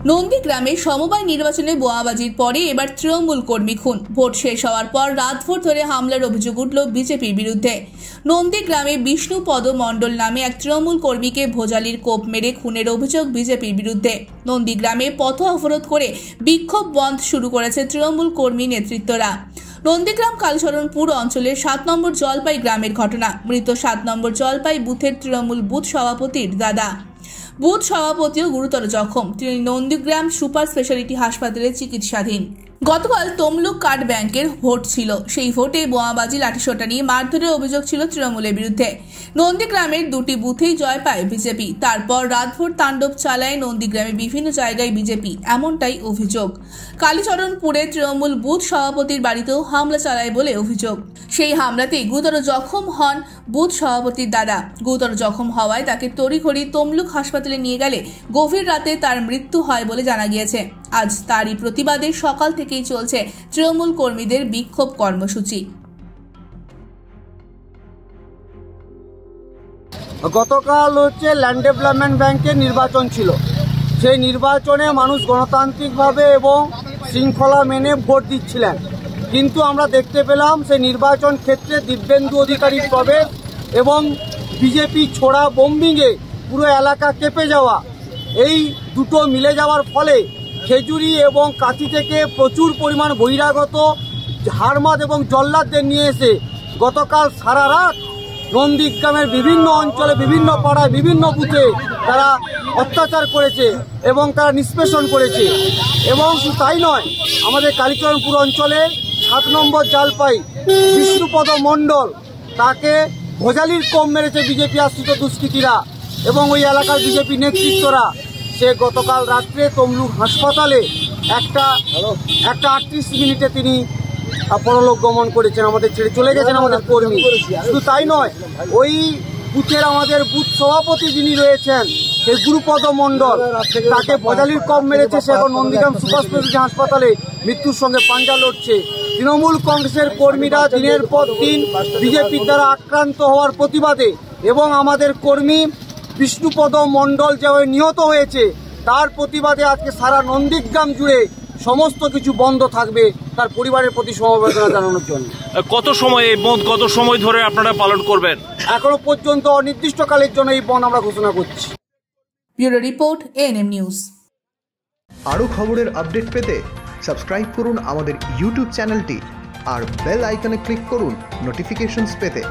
নন্দীগ্রামে সমবায় নির্বাচনে বোমাবাজির পরে এবার তৃণমূল কর্মী খুন। ভোট শেষ হওয়ার পর রাতভর ধরে হামলার অভিযোগ উঠল বিজেপির বিরুদ্ধে। নন্দীগ্রামে বিষ্ণুপদ মণ্ডল নামে এক তৃণমূল কর্মীকে ভোজালির কোপ মেরে খুনের অভিযোগ বিজেপির বিরুদ্ধে। নন্দীগ্রামে পথ অবরোধ করে বিক্ষোভ বন্ধ শুরু করেছে তৃণমূল কর্মী নেতৃত্বরা। নন্দীগ্রাম কালীচরণপুর অঞ্চলের 7 নম্বর জলপাই গ্রামের ঘটনা। মৃত 7 নম্বর জলপাই বুথের তৃণমূল বুথ সভাপতির দাদা। বুথ সভাপতিও গুরুতর জখম। তিনি নন্দীগ্রাম সুপার স্পেশালিটি হাসপাতালে চিকিৎসাধীন। গতকাল তমলুক কার্ড ব্যাংকের ভোট ছিল। সেই ভোটে বোমাবাজি লাঠিসোঁটা নিয়ে মারধরের অভিযোগ ছিল তৃণমূলের বিরুদ্ধে। নন্দীগ্রামের 2টি বুথেই জয় পায় বিজেপি। তারপর রাতভর তাণ্ডব চালায় নন্দীগ্রামে বিভিন্ন জায়গায় বিজেপি, এমনটাই অভিযোগ। কালীচরণপুরে তৃণমূল বুথ সভাপতির বাড়িতেও হামলা চালায় বলে অভিযোগ। সেই হামলাতেই গুরুতর জখম হন বুথ সভাপতির দাদা। গুরুতর জখম হওয়ায় তাকে তড়িঘড়ি তমলুক হাসপাতালে নিয়ে গেলে গভীর রাতে তার মৃত্যু হয় বলে জানা গিয়েছে। আজ তারই প্রতিবাদে সকাল থেকেই চলছে তৃণমূল কর্মীদের বিক্ষোভ কর্মসূচি। গতকাল ল্যান্ড ডেভেলপমেন্ট ব্যাংকের নির্বাচন ছিল। সেই নির্বাচনে মানুষ গণতান্ত্রিকভাবে এবং শৃঙ্খলা মেনে ভোট দিচ্ছিলেন, কিন্তু আমরা দেখতে পেলাম সেই নির্বাচন ক্ষেত্রে দিব্যেন্দু অধিকারীর প্রবেশ এবং বিজেপি ছোড়া বোম্বিংয়ে পুরো এলাকা কেঁপে যাওয়া, এই দুটো মিলে যাওয়ার ফলে খেজুরি এবং কাঁথি থেকে প্রচুর পরিমাণ বহিরাগত হারমাদ এবং জল্লাদদের নিয়ে এসে গতকাল সারা রাত নন্দীগ্রামের বিভিন্ন অঞ্চলে, বিভিন্ন পাড়ায়, বিভিন্ন বুথে তারা অত্যাচার করেছে এবং তারা নিষ্পেষণ করেছে। এবং শুধু তাই নয়, আমাদের কালীচরণপুর অঞ্চলে 7 নম্বর জলপাই বিষ্ণুপদ মণ্ডল, তাকে ভোজালির কোপ মেরেছে বিজেপি আশ্রিত দুষ্কৃতীরা এবং ওই এলাকার বিজেপি নেতৃত্বরা। সে গতকাল রাত্রে তমলুক হাসপাতালে একটা 38 মিনিটে তিনি পরলোক গমন করেছেন, আমাদের ছেড়ে চলে গেছেন আমাদের কর্মী। শুধু তাই নয়, ওই বুথের আমাদের বুথ সভাপতি যিনি রয়েছেন সেই গুরুপদ মণ্ডল, তাকে ভোজালির কোপ মেরেছে। সে এখন নন্দীগ্রাম সুপার স্পেশালিটি হাসপাতালে মৃত্যুর সঙ্গে পাঞ্জা লড়ছে। তৃণমূল কংগ্রেসের কর্মীরা দিনের পর দিন বিজেপির দ্বারা আক্রান্ত হওয়ার প্রতিবাদে এবং আমাদের কর্মী বিষ্ণুপদ মণ্ডল যে নিহত হয়েছে তার প্রতিবাদে আজকে সারা নন্দীগ্রাম জুড়ে সমস্ত কিছু বন্ধ থাকবে তার পরিবারের প্রতি সমবেদনা জানানোর জন্য। কত সময় ধরে আপনারা পালন করবেন? এখনো পর্যন্ত অনির্দিষ্টকালের জন্য এই বন্ধ আমরা ঘোষণা করছি। Bureau report, ANM news. আরও খবরের আপডেট পেতে সাবস্ক্রাইব করুন আমাদের ইউটিউব চ্যানেলটি আর বেল আইকনে ক্লিক করুন নোটিফিকেশনস পেতে।